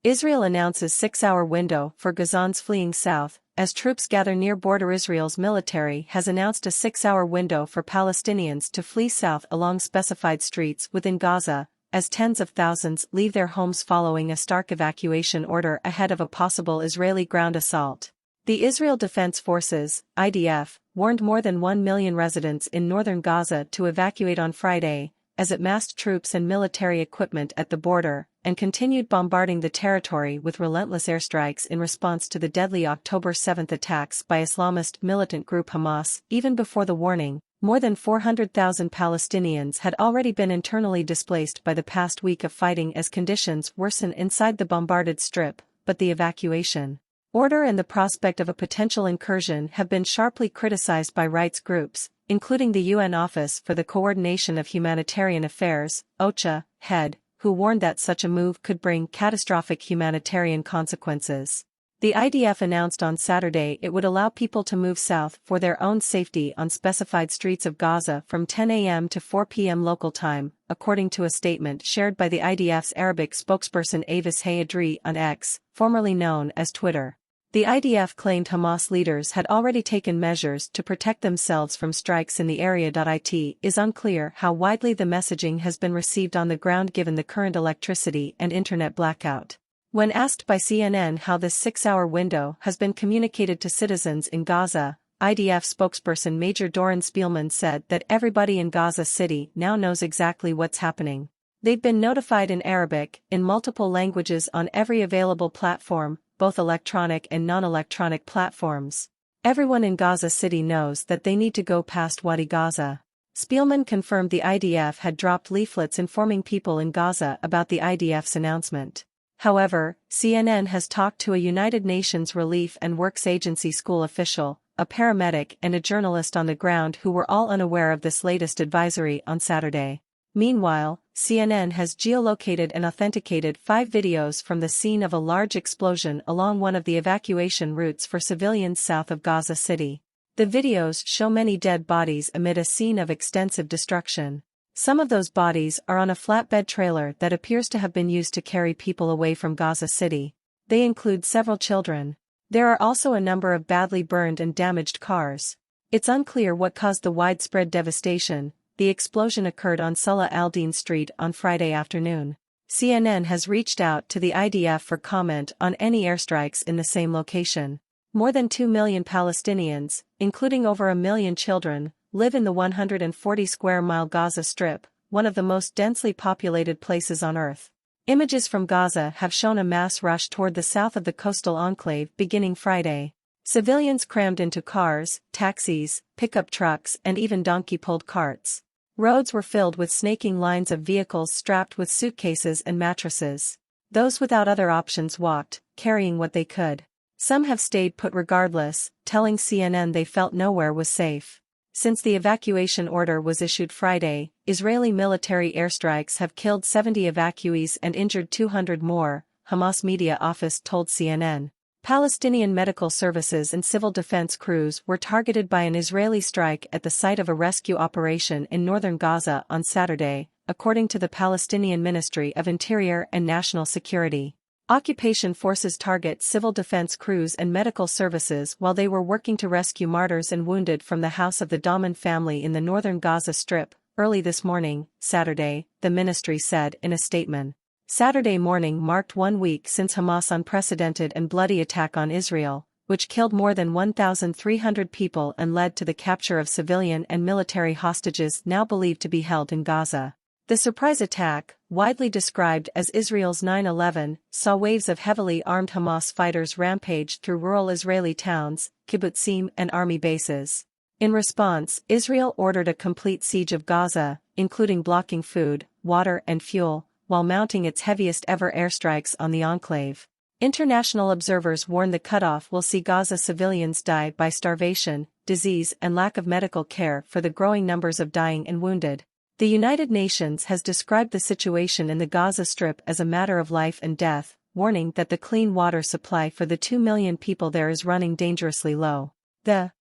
Israel announces 6-hour window for Gazans fleeing south, as troops gather near border. Israel's military has announced a 6-hour window for Palestinians to flee south along specified streets within Gaza, as tens of thousands leave their homes following a stark evacuation order ahead of a possible Israeli ground assault. The Israel Defense Forces, IDF, warned more than 1 million residents in northern Gaza to evacuate on Friday, as it massed troops and military equipment at the border, and continued bombarding the territory with relentless airstrikes in response to the deadly October 7 attacks by Islamist militant group Hamas. Even before the warning, more than 400,000 Palestinians had already been internally displaced by the past week of fighting as conditions worsen inside the bombarded strip, but the evacuation order and the prospect of a potential incursion have been sharply criticized by rights groups, including the UN Office for the Coordination of Humanitarian Affairs, OCHA, head, who warned that such a move could bring catastrophic humanitarian consequences. The IDF announced on Saturday it would allow people to move south for their own safety on specified streets of Gaza from 10 a.m. to 4 p.m. local time, according to a statement shared by the IDF's Arabic spokesperson Avis Hayadri on X, formerly known as Twitter. The IDF claimed Hamas leaders had already taken measures to protect themselves from strikes in the area. It is unclear how widely the messaging has been received on the ground given the current electricity and internet blackout. When asked by CNN how this 6-hour window has been communicated to citizens in Gaza, IDF spokesperson Major Doron Spielman said that everybody in Gaza City now knows exactly what's happening. They've been notified in Arabic, in multiple languages on every available platform, both electronic and non-electronic platforms. Everyone in Gaza City knows that they need to go past Wadi Gaza. Spielman confirmed the IDF had dropped leaflets informing people in Gaza about the IDF's announcement. However, CNN has talked to a United Nations Relief and Works Agency school official, a paramedic and a journalist on the ground who were all unaware of this latest advisory on Saturday. Meanwhile, CNN has geolocated and authenticated 5 videos from the scene of a large explosion along one of the evacuation routes for civilians south of Gaza City. The videos show many dead bodies amid a scene of extensive destruction. Some of those bodies are on a flatbed trailer that appears to have been used to carry people away from Gaza City. They include several children. There are also a number of badly burned and damaged cars. It's unclear what caused the widespread devastation. The explosion occurred on Salah al-Din Street on Friday afternoon. CNN has reached out to the IDF for comment on any airstrikes in the same location. More than 2 million Palestinians, including over 1 million children, live in the 140-square-mile Gaza Strip, one of the most densely populated places on Earth. Images from Gaza have shown a mass rush toward the south of the coastal enclave beginning Friday. Civilians crammed into cars, taxis, pickup trucks and even donkey-pulled carts. Roads were filled with snaking lines of vehicles strapped with suitcases and mattresses. Those without other options walked, carrying what they could. Some have stayed put regardless, telling CNN they felt nowhere was safe. Since the evacuation order was issued Friday, Israeli military airstrikes have killed 70 evacuees and injured 200 more, Hamas media office told CNN. Palestinian medical services and civil defense crews were targeted by an Israeli strike at the site of a rescue operation in northern Gaza on Saturday, according to the Palestinian Ministry of Interior and National Security. Occupation forces target civil defense crews and medical services while they were working to rescue martyrs and wounded from the house of the Doman family in the northern Gaza Strip. Early this morning, Saturday, the ministry said in a statement. Saturday morning marked 1 week since Hamas' unprecedented and bloody attack on Israel, which killed more than 1,300 people and led to the capture of civilian and military hostages now believed to be held in Gaza. The surprise attack, widely described as Israel's 9/11, saw waves of heavily armed Hamas fighters rampage through rural Israeli towns, kibbutzim and army bases. In response, Israel ordered a complete siege of Gaza, including blocking food, water and fuel, while mounting its heaviest ever airstrikes on the enclave. International observers warn the cutoff will see Gaza civilians die by starvation, disease and lack of medical care for the growing numbers of dying and wounded. The United Nations has described the situation in the Gaza Strip as a matter of life and death, warning that the clean water supply for the 2 million people there is running dangerously low. The